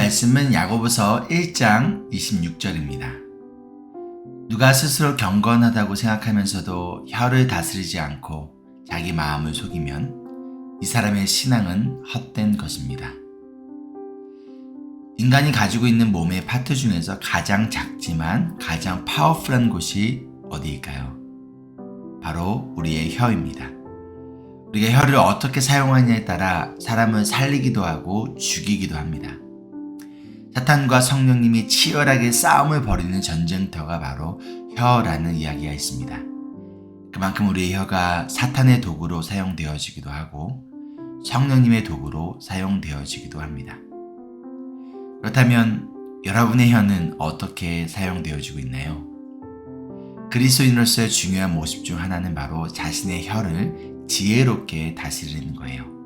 말씀은 야고보서 1장 26절입니다. 누가 스스로 경건하다고 생각하면서도 혀를 다스리지 않고 자기 마음을 속이면 이 사람의 신앙은 헛된 것입니다. 인간이 가지고 있는 몸의 파트 중에서 가장 작지만 가장 파워풀한 곳이 어디일까요? 바로 우리의 혀입니다. 우리가 혀를 어떻게 사용하느냐에 따라 사람을 살리기도 하고 죽이기도 합니다. 사탄과 성령님이 치열하게 싸움을 벌이는 전쟁터가 바로 혀라는 이야기가 있습니다. 그만큼 우리의 혀가 사탄의 도구로 사용되어지기도 하고 성령님의 도구로 사용되어지기도 합니다. 그렇다면 여러분의 혀는 어떻게 사용되어지고 있나요? 그리스도인으로서의 중요한 모습 중 하나는 바로 자신의 혀를 지혜롭게 다스리는 거예요.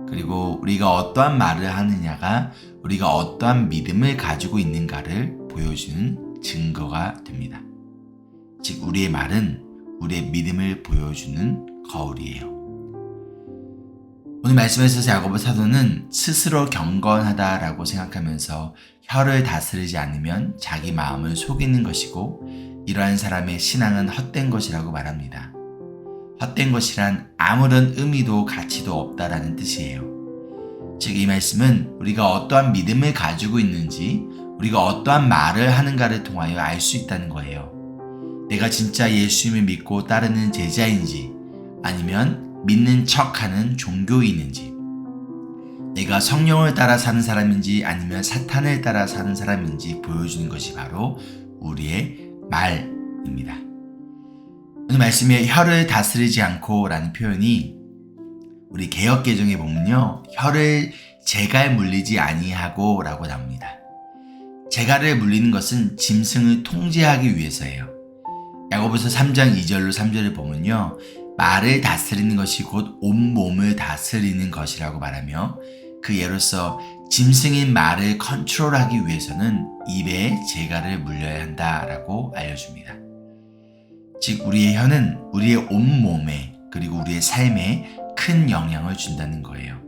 그리고 우리가 어떠한 말을 하느냐가 우리가 어떠한 믿음을 가지고 있는가를 보여주는 증거가 됩니다. 즉 우리의 말은 우리의 믿음을 보여주는 거울이에요. 오늘 말씀에 있어서 야고보 사도는 스스로 경건하다라고 생각하면서 혀를 다스리지 않으면 자기 마음을 속이는 것이고 이러한 사람의 신앙은 헛된 것이라고 말합니다. 헛된 것이란 아무런 의미도 가치도 없다라는 뜻이에요. 즉 이 말씀은 우리가 어떠한 믿음을 가지고 있는지 우리가 어떠한 말을 하는가를 통하여 알 수 있다는 거예요. 내가 진짜 예수님을 믿고 따르는 제자인지 아니면 믿는 척하는 종교인인지 내가 성령을 따라 사는 사람인지 아니면 사탄을 따라 사는 사람인지 보여주는 것이 바로 우리의 말입니다. 오늘 말씀에 혀를 다스리지 않고 라는 표현이 우리 개역개정에 보면요 혀를 재갈 물리지 아니하고 라고 나옵니다. 재갈을 물리는 것은 짐승을 통제하기 위해서예요. 야고보서 3장 2절로 3절을 보면요 말을 다스리는 것이 곧 온몸을 다스리는 것이라고 말하며 그 예로서 짐승인 말을 컨트롤하기 위해서는 입에 재갈을 물려야 한다라고 알려줍니다. 즉 우리의 혀는 우리의 온몸에 그리고 우리의 삶에 큰 영향을 준다는 거예요.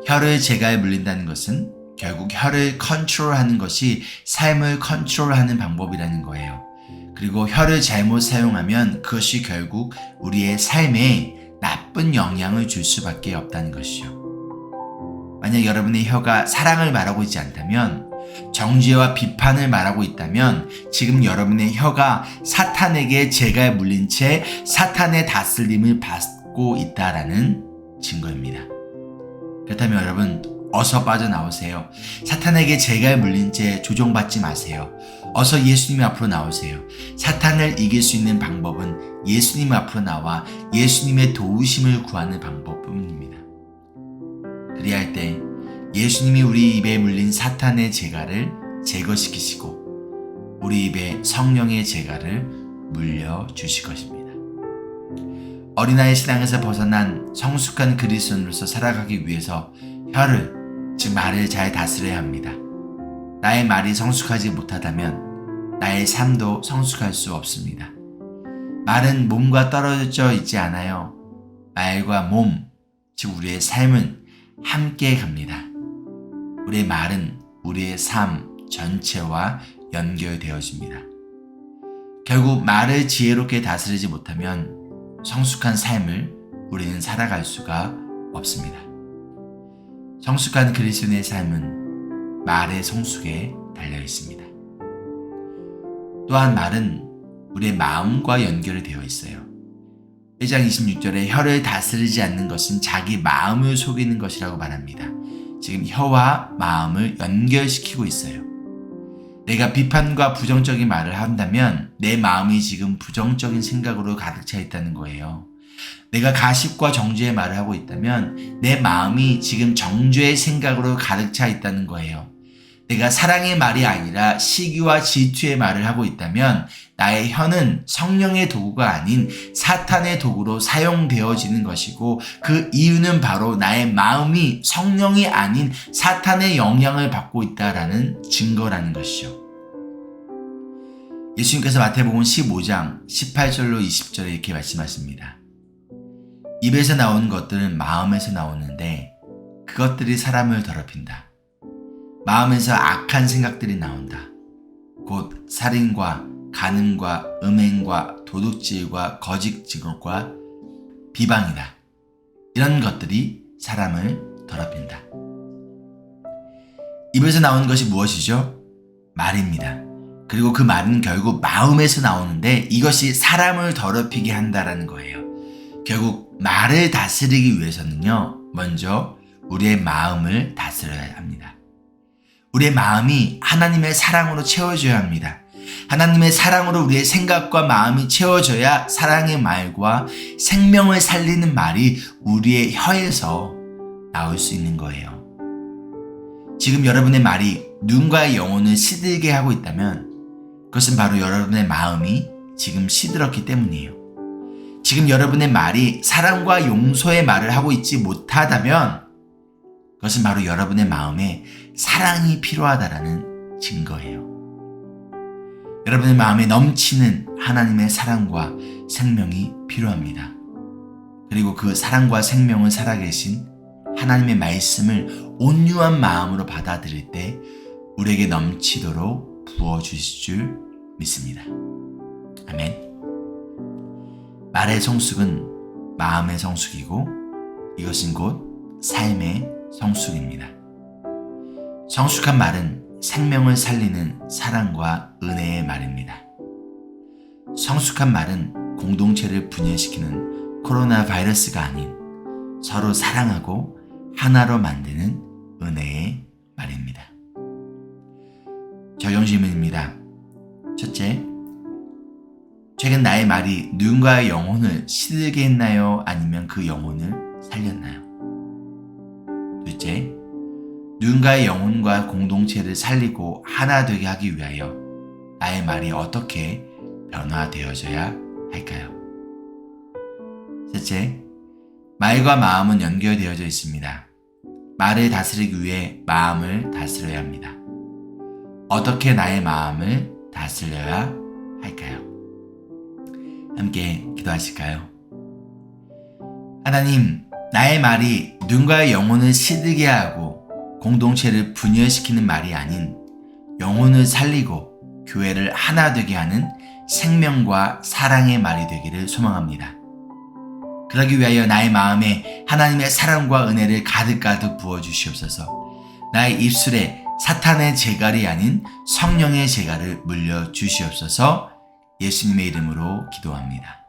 혀를 재갈 물린다는 것은 결국 혀를 컨트롤하는 것이 삶을 컨트롤하는 방법이라는 거예요. 그리고 혀를 잘못 사용하면 그것이 결국 우리의 삶에 나쁜 영향을 줄 수밖에 없다는 것이죠. 만약 여러분의 혀가 사랑을 말하고 있지 않다면 정죄와 비판을 말하고 있다면 지금 여러분의 혀가 사탄에게 재갈 물린 채 사탄의 다스림을 받고 있다라는 증거입니다. 그렇다면 여러분 어서 빠져나오세요. 사탄에게 재갈 물린 채 조종받지 마세요. 어서 예수님 앞으로 나오세요. 사탄을 이길 수 있는 방법은 예수님 앞으로 나와 예수님의 도우심을 구하는 방법뿐입니다. 그리할 때 예수님이 우리 입에 물린 사탄의 재갈을 제거시키시고 우리 입에 성령의 재갈을 물려주실 것입니다. 어린아이 신앙에서 벗어난 성숙한 그리스도인으로서 살아가기 위해서 혀를 즉 말을 잘 다스려야 합니다. 나의 말이 성숙하지 못하다면 나의 삶도 성숙할 수 없습니다. 말은 몸과 떨어져 있지 않아요. 말과 몸, 즉 우리의 삶은 함께 갑니다. 우리의 말은 우리의 삶 전체와 연결되어집니다. 결국 말을 지혜롭게 다스리지 못하면 성숙한 삶을 우리는 살아갈 수가 없습니다. 성숙한 그리스도인의 삶은 말의 성숙에 달려 있습니다. 또한 말은 우리의 마음과 연결이 되어 있어요. 1장 26절에 혀를 다스리지 않는 것은 자기 마음을 속이는 것이라고 말합니다. 지금 혀와 마음을 연결시키고 있어요. 내가 비판과 부정적인 말을 한다면 내 마음이 지금 부정적인 생각으로 가득 차 있다는 거예요. 내가 가십과 정죄의 말을 하고 있다면 내 마음이 지금 정죄의 생각으로 가득 차 있다는 거예요. 내가 사랑의 말이 아니라 시기와 질투의 말을 하고 있다면 나의 혀는 성령의 도구가 아닌 사탄의 도구로 사용되어지는 것이고 그 이유는 바로 나의 마음이 성령이 아닌 사탄의 영향을 받고 있다라는 증거라는 것이죠. 예수님께서 마태복음 15장 18절로 20절에 이렇게 말씀하십니다. 입에서 나오는 것들은 마음에서 나오는데 그것들이 사람을 더럽힌다. 마음에서 악한 생각들이 나온다. 곧 살인과 간음과 음행과 도둑질과 거짓 증언과 비방이다. 이런 것들이 사람을 더럽힌다. 입에서 나오는 것이 무엇이죠? 말입니다. 그리고 그 말은 결국 마음에서 나오는데 이것이 사람을 더럽히게 한다라는 거예요. 결국 말을 다스리기 위해서는요, 먼저 우리의 마음을 다스려야 합니다. 우리의 마음이 하나님의 사랑으로 채워져야 합니다. 하나님의 사랑으로 우리의 생각과 마음이 채워져야 사랑의 말과 생명을 살리는 말이 우리의 혀에서 나올 수 있는 거예요. 지금 여러분의 말이 누군가의 영혼을 시들게 하고 있다면 그것은 바로 여러분의 마음이 지금 시들었기 때문이에요. 지금 여러분의 말이 사랑과 용서의 말을 하고 있지 못하다면 그것은 바로 여러분의 마음에 사랑이 필요하다라는 증거예요. 여러분의 마음에 넘치는 하나님의 사랑과 생명이 필요합니다. 그리고 그 사랑과 생명을 살아계신 하나님의 말씀을 온유한 마음으로 받아들일 때 우리에게 넘치도록 부어주실 줄 믿습니다. 아멘. 말의 성숙은 마음의 성숙이고 이것은 곧 삶의 성숙입니다. 성숙한 말은 생명을 살리는 사랑과 은혜의 말입니다. 성숙한 말은 공동체를 분열시키는 코로나 바이러스가 아닌 서로 사랑하고 하나로 만드는 은혜의 말입니다. 적용 질문입니다. 첫째, 최근 나의 말이 누군가의 영혼을 시들게 했나요? 아니면 그 영혼을 살렸나요? 둘째, 누군가의 영혼과 공동체를 살리고 하나 되게 하기 위하여 나의 말이 어떻게 변화되어져야 할까요? 셋째, 말과 마음은 연결되어져 있습니다. 말을 다스리기 위해 마음을 다스려야 합니다. 어떻게 나의 마음을 다스려야 할까요? 함께 기도하실까요? 하나님, 나의 말이 누군가의 영혼을 시들게 하고 공동체를 분열시키는 말이 아닌 영혼을 살리고 교회를 하나 되게 하는 생명과 사랑의 말이 되기를 소망합니다. 그러기 위하여 나의 마음에 하나님의 사랑과 은혜를 가득가득 부어주시옵소서. 나의 입술에 사탄의 재갈이 아닌 성령의 재갈을 물려주시옵소서. 예수님의 이름으로 기도합니다.